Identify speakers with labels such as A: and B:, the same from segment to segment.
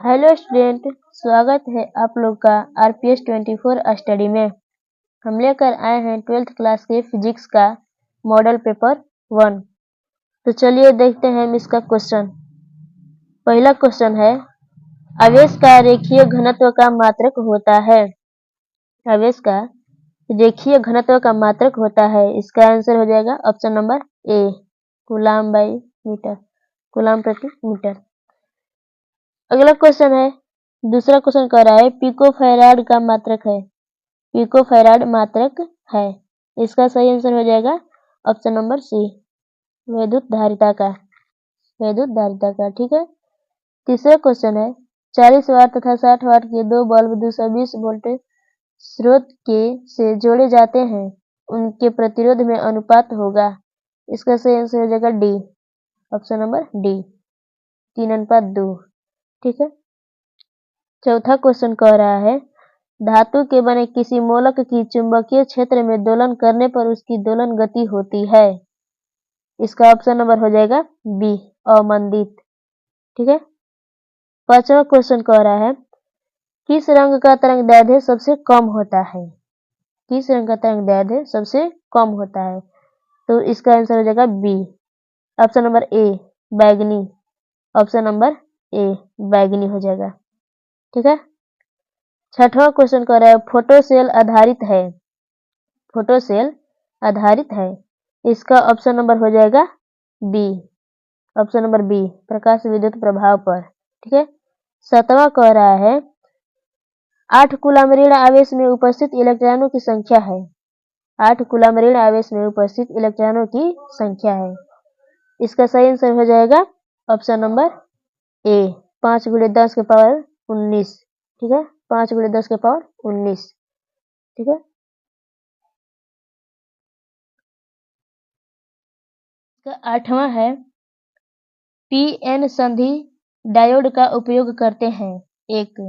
A: Hello student, स्वागत है आप लोग का RPS 24 स्टडी में। हम लेकर आए हैं 12th क्लास के फिजिक्स का मॉडल पेपर 1। तो चलिए देखते हैं हम इसका क्वेश्चन। पहला क्वेश्चन है, आवेश का रेखीय घनत्व का मात्रक होता है। आवेश का रेखीय घनत्व का मात्रक होता है। इसका आंसर हो जाएगा option number A, coulomb by meter, coulomb प्रति मीटर। अगला क्वेश्चन है, दूसरा क्वेश्चन कह रहा है पिको फैराड का मात्रक है। पिको फैराड मात्रक है। इसका सही आंसर हो जाएगा ऑप्शन नंबर सी, वैद्युत धारिता का, वैद्युत धारिता का। ठीक है। तीसरा क्वेश्चन है, 40 वाट तथा 60 वाट के दो बल्ब 220 वोल्ट स्रोत के से जोड़े जाते हैं, उनके प्रतिरोध में अनुपात होगा। इसका सही आंसर हो जाएगा डी, ऑप्शन नंबर डी, 3:2। ठीक है। चौथा क्वेश्चन कह रहा है, धातु के बने किसी मोलक की चुंबकीय क्षेत्र में दोलन करने पर उसकी दोलन गति होती है। इसका ऑप्शन नंबर हो जाएगा बी, अवमंदित। ठीक है। पांचवा क्वेश्चन कह रहा है, किस रंग का तरंग दैर्ध्य सबसे कम होता है। किस रंग का तरंग दैर्ध्य सबसे कम होता है। तो इसका आंसर हो जाएगा बी, ऑप्शन नंबर ए, बैगनी। ऑप्शन नंबर ए, बैगनी हो जाएगा। ठीक है। छठवां क्वेश्चन कह रहा है, फोटोसेल आधारित है। फोटोसेल आधारित है। इसका ऑप्शन नंबर हो जाएगा बी, ऑप्शन नंबर बी, प्रकाश विद्युत प्रभाव पर। ठीक है। सातवां कह रहा है, 8 कूलम ऋण आवेश में उपस्थित इलेक्ट्रॉनों की संख्या है। 8 कूलम ऋण आवेश में उपस्थित इलेक्ट्रॉनों की संख्या है। इसका सही आंसर हो जाएगा ऑप्शन नंबर ए, 5 × 10 के पावर 19। ठीक है, 5 × 10 के पावर 19। ठीक है। इसका आठवां है, पीएन संधि डायोड का उपयोग करते हैं एक।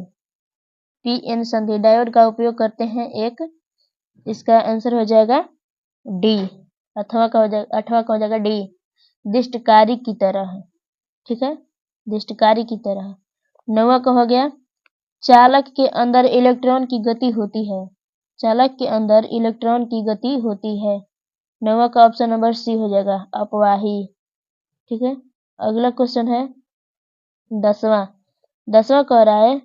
A: पीएन संधि डायोड का उपयोग करते हैं एक। इसका आंसर हो जाएगा डी, अथवा का हो जाएगा डी, दिष्टकारी की तरह। ठीक है, दिष्टकारी की तरह। नौवां का हो गया, चालक के अंदर इलेक्ट्रॉन की गति होती है। चालक के अंदर इलेक्ट्रॉन की गति होती है। नौवां का ऑप्शन नंबर सी हो जाएगा, अपवाही। ठीक है। अगला क्वेश्चन है 10वां। 10वां कह रहा है,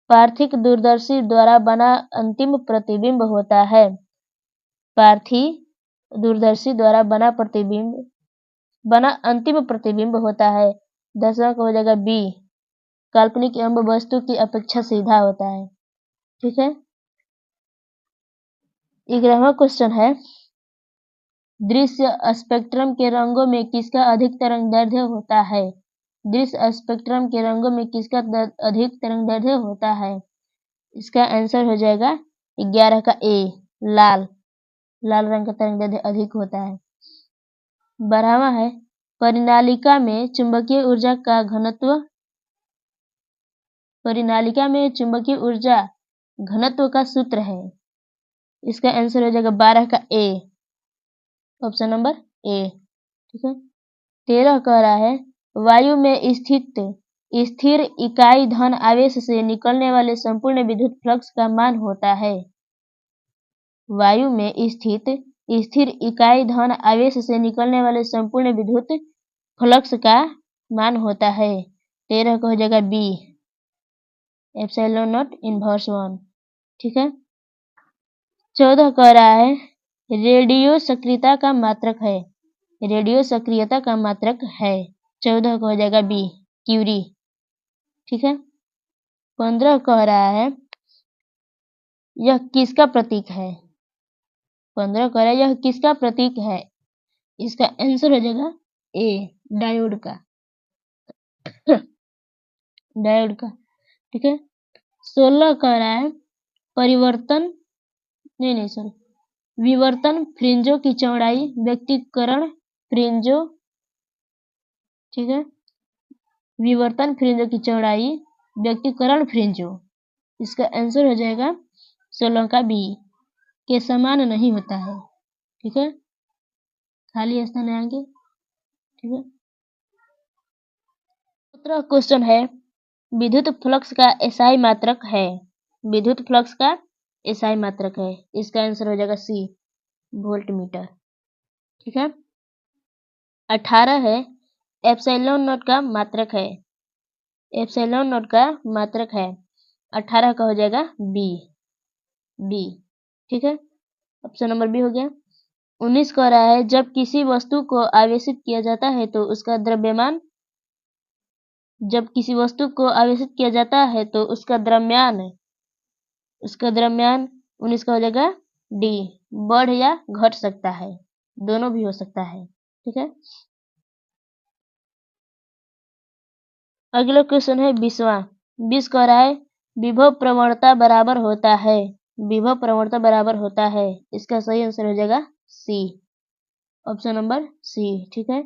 A: पार्थिक दूरदर्शी द्वारा बना अंतिम प्रतिबिंब होता है। पार्थिव दूरदर्शी द्वारा बना अंतिम प्रतिबिंब होता है। 10वां का हो जाएगा बी, काल्पनिक एवं वस्तु की अपेक्षा सीधा होता है। ठीक है। 11वां क्वेश्चन है, दृश्य स्पेक्ट्रम के रंगों में किसका अधिक तरंग दैर्ध्य होता है। दृश्य स्पेक्ट्रम के रंगों में किसका अधिक तरंग दैर्ध्य होता है। इसका आंसर हो जाएगा 11 का ए, लाल। लाल रंग का तरंग दैर्ध्य अधिक होता है। 12वां है, परिनालिका में चुंबकीय ऊर्जा का घनत्व, परिनालिका में चुंबकीय ऊर्जा घनत्व का सूत्र है। इसका आंसर हो जाएगा 12 का ए, ऑप्शन नंबर ए। ठीक है। 13 कह रहा है, वायु में स्थिर इकाई धन आवेश से निकलने वाले संपूर्ण विद्युत फ्लक्स का मान होता है। वायु में स्थिर इकाई धन आवेश से निकलने वाले संपूर्ण विद्युत फ्लक्स का मान होता है। 13 का हो जाएगा बी, एप्सिलॉन नॉट इनवर्स 1। ठीक है। 14 कह रहा है, रेडियो सक्रियता का मात्रक है। रेडियो सक्रियता का मात्रक है। 14 का हो जाएगा बी, क्यूरी। ठीक है। 15 कह रहा है, यह किसका प्रतीक है। 15 कह रहा है, यह किसका प्रतीक है। इसका आंसर हो जाएगा ए, डायोड का। डायोड का। ठीक है। 16 कह रहा है, विवर्तन फ्रिंजों की चौड़ाई व्यक्तिकरण फ्रिंजों। ठीक है, विवर्तन फ्रिंजों की चौड़ाई व्यक्तिकरण फ्रिंजों। इसका आंसर हो जाएगा 16 का बी, के समान नहीं होता है। ठीक है, खाली स्थान आएंगे। ठीक है। 17 क्वेश्चन है, विद्युत फ्लक्स का एसआई मात्रक है। विद्युत फ्लक्स का एसआई मात्रक है। इसका आंसर हो जाएगा सी, वोल्टमीटर। ठीक है। 18 है एप्सिलॉन नॉट का मात्रक है। एप्सिलॉन नॉट का मात्रक है। 18 का हो जाएगा बी। ठीक है, ऑप्शन नंबर बी हो गया। 19 कह रहा है जब किसी वस्तु को आवेशित किया जाता है तो उसका द्रव्यमान, जब किसी वस्तु को आवेशित किया जाता है तो उसका द्रव्यमान 19 का हो जाएगा डी, बढ़ या घट सकता है, दोनों भी हो सकता है। ठीक है। अगला क्वेश्चन है 20 कह रहा है विभव प्रवणता बराबर होता है। विभव प्रवणता बराबर होता है। इसका सही आंसर हो जाएगा सी, ऑप्शन नंबर सी। ठीक है।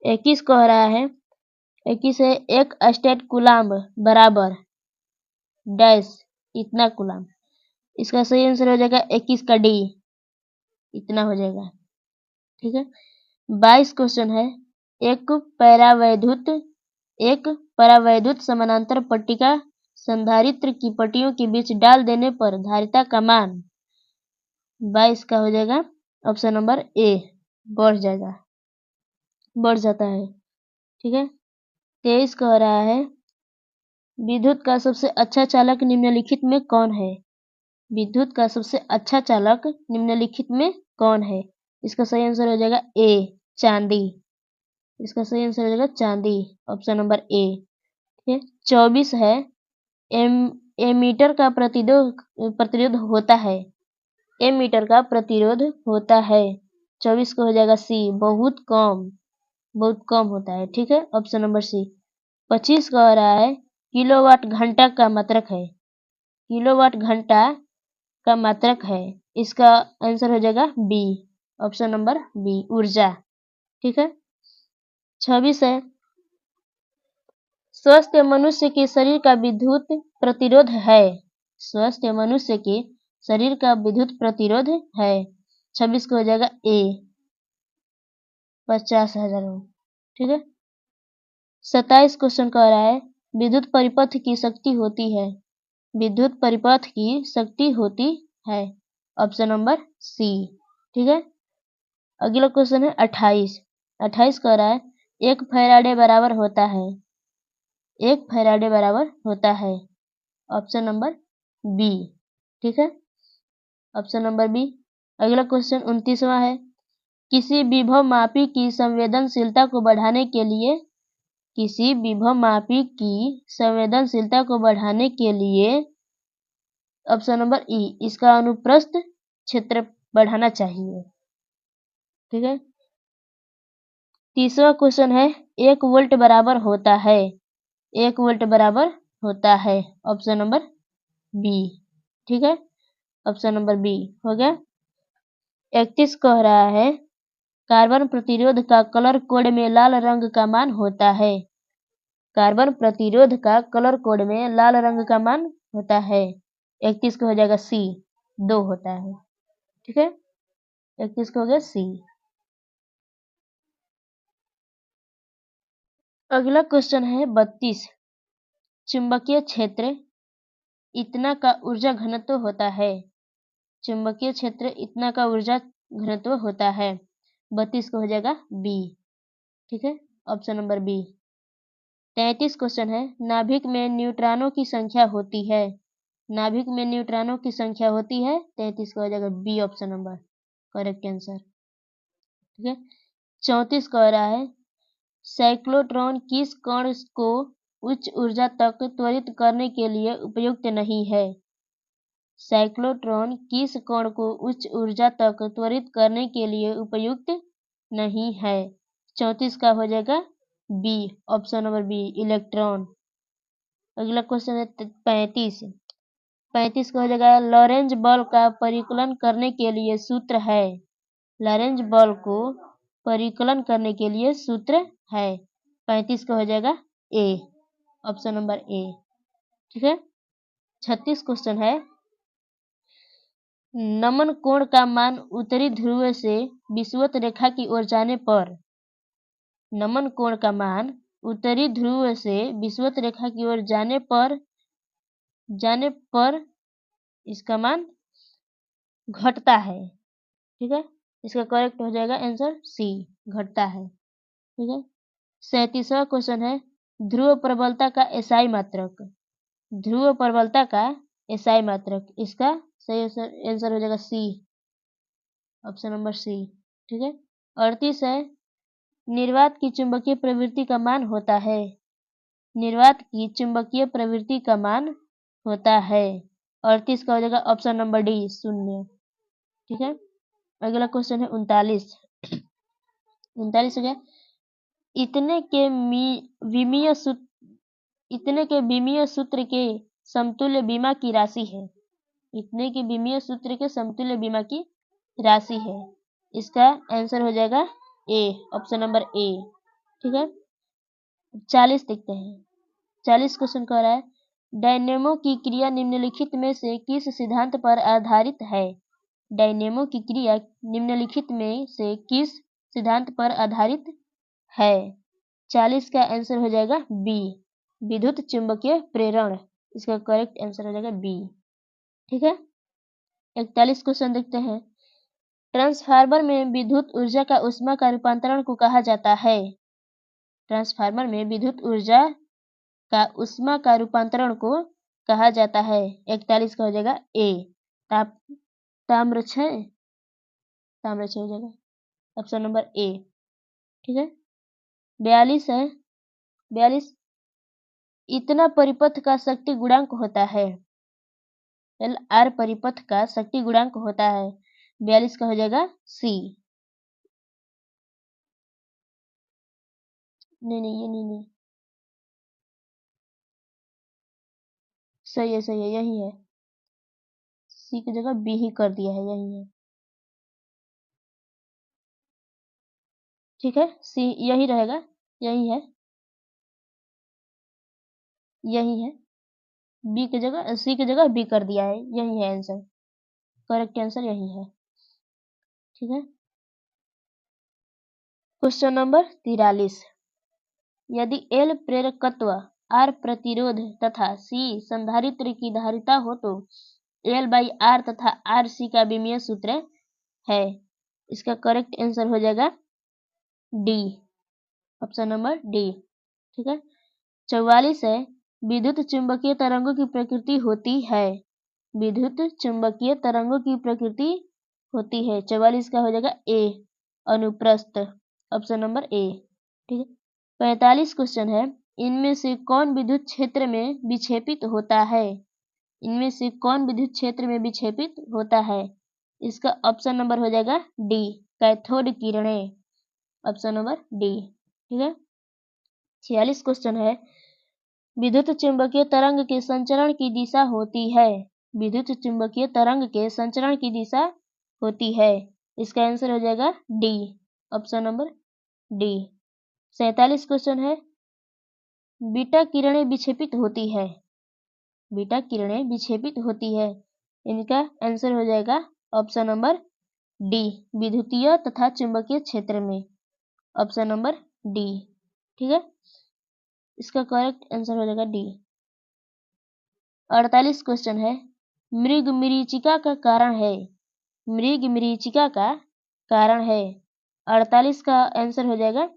A: 21 कह रहा है 21 है एक स्टेट कूलाम्ब बराबर डैश इतना कूलाम्ब। इसका सही आंसर हो जाएगा 21 का डी, इतना हो जाएगा। ठीक है। 22 क्वेश्चन है एक परावैद्युत समानांतर पट्टिका संधारित्र की पट्टियों के बीच डाल देने पर धारिता का मान 22 का हो जाएगा ऑप्शन नंबर ए, बढ़ जाता है। ठीक है। 23 कह रहा है विद्युत का सबसे अच्छा चालक निम्नलिखित में कौन है। विद्युत का सबसे अच्छा चालक निम्नलिखित में कौन है। इसका सही आंसर हो जाएगा ए, चांदी। इसका सही आंसर हो जाएगा चांदी, ऑप्शन नंबर ए। ठीक है। 24 है एमीटर का प्रतिरोध होता है। एमीटर का प्रतिरोध होता है। 24 को हो जाएगा सी, बहुत कम होता है। ठीक है, ऑप्शन नंबर सी। 25 कह रहा है किलोवाट घंटा का मात्रक है। किलोवाट घंटा का मात्रक है। इसका आंसर हो जाएगा बी, ऑप्शन नंबर बी, ऊर्जा। ठीक है। 26 है स्वस्थ मनुष्य के शरीर का विद्युत प्रतिरोध है। स्वस्थ मनुष्य के शरीर का विद्युत प्रतिरोध है। 26 को हो जाएगा ए, 50,000 ओम। ठीक है। 27 क्वेश्चन कह रहा है विद्युत परिपथ की शक्ति होती है। विद्युत परिपथ की शक्ति होती है, ऑप्शन नंबर सी। ठीक है। अगला क्वेश्चन है 28। 28 कह रहा है एक फैराडे बराबर होता है। एक फैराडे बराबर होता है, ऑप्शन नंबर बी। ठीक है, ऑप्शन नंबर बी। अगला क्वेश्चन 29वां है किसी विभव मापी की संवेदनशीलता को बढ़ाने के लिए, किसी विभव मापी की संवेदनशीलता को बढ़ाने के लिए ऑप्शन नंबर ई, इसका अनुप्रस्थ क्षेत्र बढ़ाना चाहिए। ठीक है। 30वां क्वेश्चन है 1 वोल्ट बराबर होता है। 1 वोल्ट बराबर होता है, ऑप्शन नंबर बी। ठीक है, ऑप्शन नंबर बी हो गया। 31 कह रहा है कार्बन प्रतिरोध का कलर कोड में लाल रंग का मान होता है। कार्बन प्रतिरोध का कलर कोड में लाल रंग का मान होता है। 31 को हो जाएगा सी, 2 होता है। ठीक है, 31 को हो गया सी। अगला क्वेश्चन है 32। चुंबकीय क्षेत्र इतना का ऊर्जा घनत्व होता है। चुंबकीय क्षेत्र इतना का ऊर्जा घनत्व होता है। 32 को हो जाएगा बी। ठीक है, ऑप्शन नंबर बी। 33 क्वेश्चन है नाभिक में न्यूट्रॉनों की संख्या होती है। नाभिक में न्यूट्रॉनों की संख्या होती है। 33 का हो जाएगा B, option number correct answer. ठीक है। 34 कह रहा है साइक्लोट्रॉन किस कण को उच्च ऊर्जा तक त्वरित करने के लिए उपयुक्त नहीं है। साइक्लोट्रॉन किस कण को उच्च ऊर्जा तक त्वरित करने के लिए उपयुक्त नहीं है। 34 का हो जाएगा B, option number B, electron. अगला क्वेश्चन है 35। 35 का हो जाएगा लॉरेंज बल का परिकलन करने के लिए सूत्र है। लॉरेंज बल को परिकलन करने के लिए सूत्र है। 35 का हो जाएगा ए, ऑप्शन नंबर ए। ठीक है। 36 क्वेश्चन है नमन कोण का मान उत्तरी ध्रुव से विषुवत रेखा की ओर जाने पर, नमन कोण का मान उत्तरी ध्रुव से विषुवत रेखा की ओर जाने पर इसका मान घटता है। ठीक है, इसका करेक्ट हो जाएगा आंसर सी, घटता है। ठीक है, 37वां क्वेश्चन है ध्रुव प्रबलता का एसआई मात्रक। ध्रुव प्रबलता का एसआई मात्रक, इसका सही आंसर हो जाएगा सी, ऑप्शन नंबर सी। ठीक है, 38 है निर्वात की चुंबकीय प्रवृत्ति का मान होता है। निर्वात की चुंबकीय प्रवृत्ति का मान होता है। 38 का हो जाएगा ऑप्शन नंबर डी, 0। ठीक है, अगला क्वेश्चन है 39। 39 हो गया इतने के विमीय सूत्र के समतुल्य बीमा की राशि है। इतने के विमीय सूत्र के समतुल्य बीमा की राशि है। इसका आंसर हो जाएगा ए, ऑप्शन नंबर ए। ठीक है, 40 देखते हैं। 40 क्वेश्चन कह रहा है डायनेमो की क्रिया निम्नलिखित में से किस सिद्धांत पर आधारित है। डायनेमो की क्रिया निम्नलिखित में से किस सिद्धांत पर आधारित है। 40 का आंसर हो जाएगा बी, विद्युत चुंबकीय प्रेरण। इसका करेक्ट आंसर हो जाएगा बी। ठीक है, 41 क्वेश्चन देखते हैं ट्रांसफार्मर में विद्युत ऊर्जा का ऊष्मा का रूपांतरण को कहा जाता है। ट्रांसफार्मर में विद्युत ऊर्जा का ऊष्मा का रूपांतरण को कहा जाता है। 41 का हो जाएगा ए, ताम्रक्षय हो जाएगा, ऑप्शन नंबर ए। ठीक है, 42 है 42 इतना परिपथ का शक्ति गुणांक होता है। एल आर परिपथ का शक्ति गुणांक होता है। 42 का हो जाएगा सी। नहीं, ये नहीं, सही है, यही है। सी की जगह बी ही कर दिया है, यही है। ठीक है, सी यही रहेगा, यही है, यही है। बी की जगह सी की जगह बी कर दिया है, यही है आंसर, करेक्ट आंसर यही है। ठीक है, क्वेश्चन नंबर 43 यदि एल प्रेरकत्व, आर प्रतिरोध तथा सी संधारित्र की धारिता हो तो एल बाई आर तथा आर सी का विमीय सूत्र है। इसका करेक्ट आंसर हो जाएगा डी, ऑप्शन नंबर डी। ठीक है, 44 है विद्युत चुंबकीय तरंगों की प्रकृति होती है। विद्युत चुंबकीय तरंगों की प्रकृति होती है। 44 का हो जाएगा ए, अनुप्रस्थ, ऑप्शन नंबर ए। ठीक है, 45 क्वेश्चन है इनमें से कौन विद्युत क्षेत्र में विक्षेपित होता है। इनमें से कौन विद्युत क्षेत्र में विक्षेपित होता है। इसका ऑप्शन नंबर हो जाएगा डी, कैथोड किरणें, ऑप्शन नंबर डी। ठीक है, 46 क्वेश्चन है विद्युत चुंबकीय तरंग के संचरण की दिशा होती है। विद्युत चुंबकीय तरंग के संचरण की दिशा होती है। इसका आंसर हो जाएगा D, option number D. 47 question है बीटा किरणें विक्षेपित होती है। बीटा किरणें विक्षेपित होती है। इनका आंसर हो जाएगा ऑप्शन नंबर डी, विद्युतीय तथा चुंबकीय क्षेत्र में, ऑप्शन नंबर डी। ठीक है, इसका करेक्ट आंसर हो जाएगा डी। 48 क्वेश्चन है मृग मरीचिका का कारण है। मृग मरीचिका का कारण है। 48 का आंसर हो जाएगा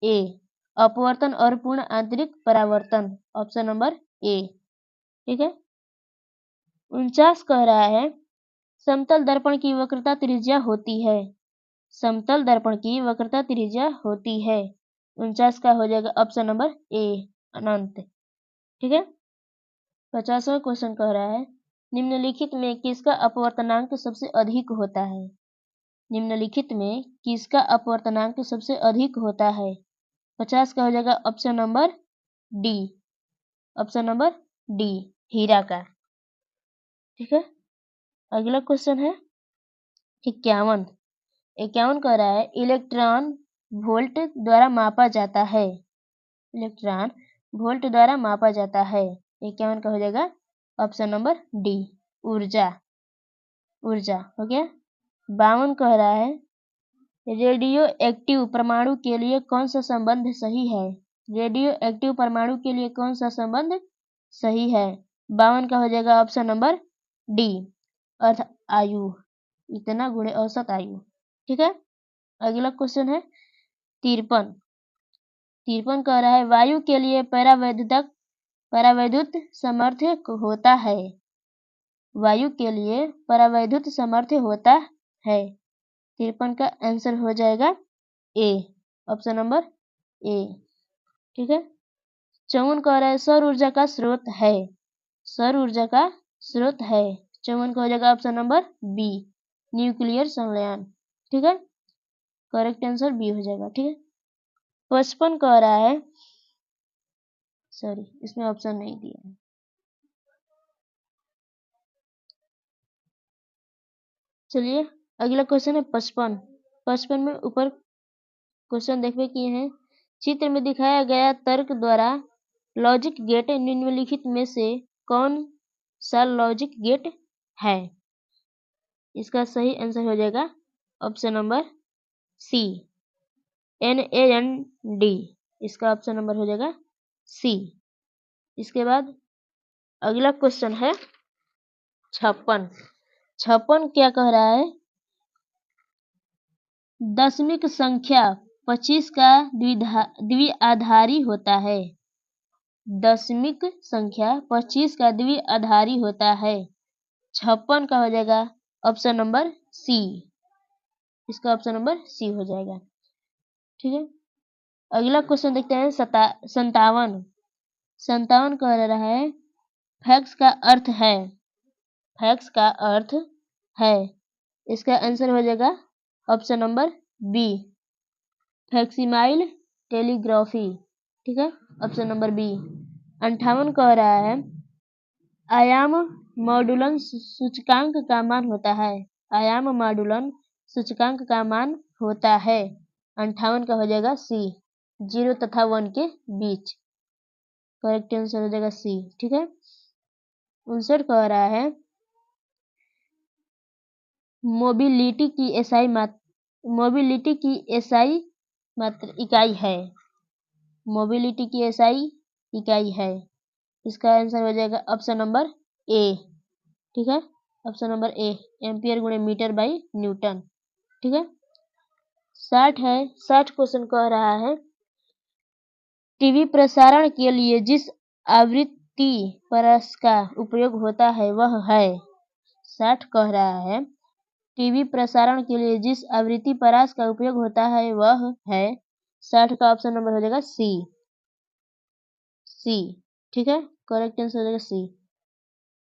A: ए, अपवर्तन और पूर्ण आंतरिक परावर्तन, ऑप्शन नंबर ए। ठीक है, 49 कह रहा है समतल दर्पण की वक्रता त्रिज्या होती है। समतल दर्पण की वक्रता त्रिज्या होती है। 49 का हो जाएगा ऑप्शन नंबर ए, अनंत। ठीक है, 50वां क्वेश्चन कह रहा है निम्नलिखित में किसका अपवर्तनांक सबसे अधिक होता है। निम्नलिखित में किसका अपवर्तनांक सबसे अधिक होता है। 50 का हो जाएगा option number D, option number D, हीरा का। ठीक है, अगला क्वेश्चन है 51। 51 कह रहा है इलेक्ट्रॉन वोल्ट द्वारा मापा जाता है। इलेक्ट्रॉन वोल्ट द्वारा मापा जाता है। 51 का हो जाएगा ऑप्शन नंबर डी, ऊर्जा हो गया। 52 कह रहा है रेडियो एक्टिव परमाणु के लिए कौन सा संबंध सही है। रेडियो एक्टिव परमाणु के लिए कौन सा संबंध सही है? 52 का हो जाएगा ऑप्शन नंबर डी, अर्थ आयु, इतना गुणे औसत आयु। ठीक है, अगला क्वेश्चन है 53। 53 कह रहा है वायु के लिए परावैद्युत सामर्थ्य होता है। वायु के लिए परावैद्युत सामर्थ्य होता है। 53 का आंसर हो जाएगा ए, ऑप्शन नंबर ए। ठीक है, 54 कह रहा है सौर ऊर्जा का स्रोत है। सौर ऊर्जा का स्रोत है। 54 का हो जाएगा ऑप्शन नंबर बी, न्यूक्लियर संलयन। ठीक है, करेक्ट आंसर बी हो जाएगा। ठीक है, 55 कह रहा है, सॉरी इसमें ऑप्शन नहीं दिया है। चलिए अगला क्वेश्चन है 55। 55 में ऊपर क्वेश्चन देखने किए हैं। चित्र में दिखाया गया तर्क द्वारा लॉजिक गेट निम्नलिखित में से कौन सा लॉजिक गेट है? इसका सही आंसर हो जाएगा ऑप्शन नंबर सी, NAND। इसका ऑप्शन नंबर हो जाएगा सी। इसके बाद अगला क्वेश्चन है 56। 56 क्या कह रहा है? दशमिक संख्या 25 का द्विआधारी होता है। दशमिक संख्या 25 का द्विआधारी होता है। 56 का हो जाएगा ऑप्शन नंबर सी, इसका ऑप्शन नंबर सी हो जाएगा। ठीक है, अगला क्वेश्चन देखते हैं 57। 57 कह रहा है फैक्स का अर्थ है। फैक्स का अर्थ है। इसका आंसर हो जाएगा ऑप्शन नंबर बी, फैक्सिमाइल टेलीग्राफी। ठीक है, ऑप्शन नंबर बी। 58 कह रहा है आयाम मॉडुलन सूचकांक का मान होता है। आयाम मॉडुलन सूचकांक का मान होता है। 58 का हो जाएगा सी, 0 तथा 1 के बीच। करेक्ट आंसर हो जाएगा सी। ठीक है, 59 कह रहा है मोबिलिटी की एसआई मात्र इकाई है। मोबिलिटी की एसआई इकाई है। इसका आंसर हो जाएगा ऑप्शन नंबर ए। ठीक है, ऑप्शन नंबर ए, एम्पियर गुणे मीटर बाई न्यूटन। ठीक है, 60 है। 60 क्वेश्चन कह रहा है टीवी प्रसारण के लिए जिस आवृत्ति परास का उपयोग होता है वह है। 60 कह रहा है टीवी प्रसारण के लिए जिस आवृत्ति परास का उपयोग होता है वह है। 60 का ऑप्शन नंबर हो जाएगा सी, सी। ठीक है, करेक्ट आंसर हो जाएगा सी।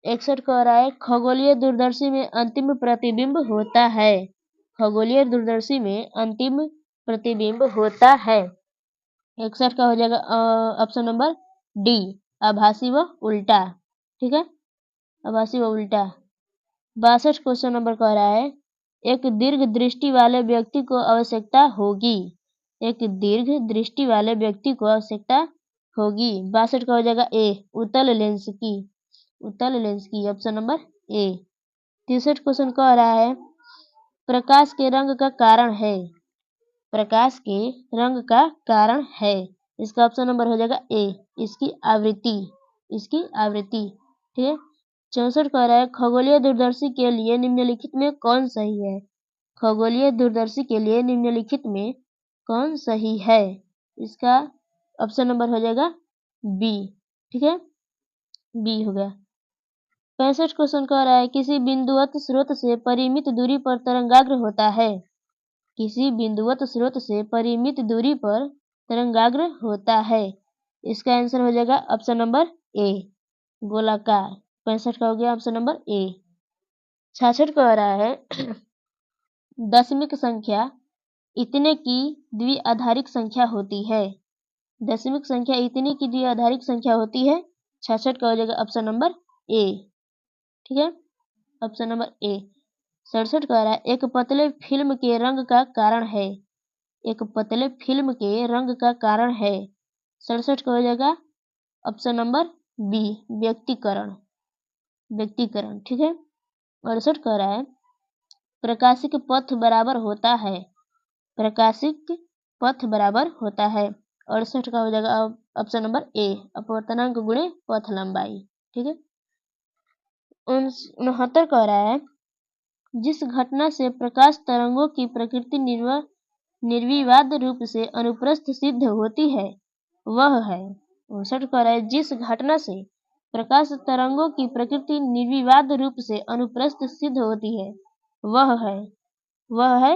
A: 61 कह रहा है खगोलीय दूरदर्शी में अंतिम प्रतिबिंब होता है। खगोलीय दूरदर्शी में अंतिम प्रतिबिंब होता है। 61 का हो जाएगा ऑप्शन नंबर डी, आभासी व उल्टा। ठीक है, आभासी व उल्टा। 62 क्वेश्चन नंबर कह रहा है एक दीर्घ दृष्टि वाले व्यक्ति को आवश्यकता होगी। एक दीर्घ दृष्टि वाले व्यक्ति को आवश्यकता होगी। 62 का हो जाएगा ए, उत्तल लेंस की। उत्तल लेंस की, ऑप्शन नंबर ए। 63 क्वेश्चन कह रहा है प्रकाश के रंग का कारण है। प्रकाश के रंग का कारण है। इसका ऑप्शन नंबर हो जाएगा ए, इसकी आवृत्ति। इसकी आवृत्ति। ठीक है, 64 कह रहा है खगोलीय दूरदर्शी के लिए निम्नलिखित में कौन सही है। खगोलीय दूरदर्शी के लिए निम्नलिखित में कौन सही है। इसका ऑप्शन नंबर हो जाएगा बी। ठीक है, बी हो गया। 65 क्वेश्चन कह रहा है किसी बिंदुवत स्रोत से परिमित दूरी पर तरंगाग्र होता है। किसी बिंदुवत स्रोत से परिमित दूरी पर तरंगाग्र होता है। इसका आंसर हो जाएगा ऑप्शन नंबर ए, गोलाकार। 65 का हो गया ऑप्शन नंबर ए। 66 कह रहा है दशमिक संख्या इतने की द्विआधारिक संख्या होती है। दशमिक संख्या इतने की द्विआधारिक संख्या होती है। 66 का हो जाएगा ऑप्शन नंबर ए। ठीक है, ऑप्शन नंबर ए। 67 कह रहा है एक पतले फिल्म के रंग का कारण है। एक पतले फिल्म के रंग का कारण है। 67 का हो जाएगा ऑप्शन नंबर बी, व्यक्तिकरण। व्यक्तिकरण। ठीक है, 68 कह रहा है प्रकाशिक पथ बराबर होता है। प्रकाशिक पथ बराबर होता है। 68 का हो जाएगा ऑप्शन नंबर ए, अपवर्तनांक गुणे पथ लंबाई। ठीक है। 69 कह रहा है जिस घटना से प्रकाश तरंगों की प्रकृति निर्विवाद रूप से अनुप्रस्थ सिद्ध होती है वह है। 59 कह रहा है जिस घटना से प्रकाश तरंगों की प्रकृति निर्विवाद रूप से अनुप्रस्थ सिद्ध होती है वह है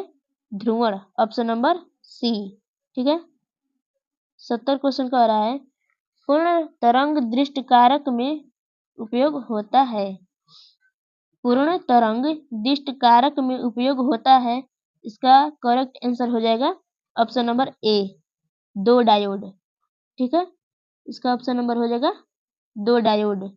A: ध्रुवण, ऑप्शन नंबर सी। ठीक है। 70 क्वेश्चन कह रहा है पूर्ण तरंग दृष्टि कारक में उपयोग होता है। पूर्ण तरंग दृष्टि कारक में उपयोग होता है, इसका करेक्ट आंसर हो जाएगा ऑप्शन नंबर ए, 2 डायोड। ठीक है। इसका ऑप्शन नंबर हो जाएगा 2 डायोड।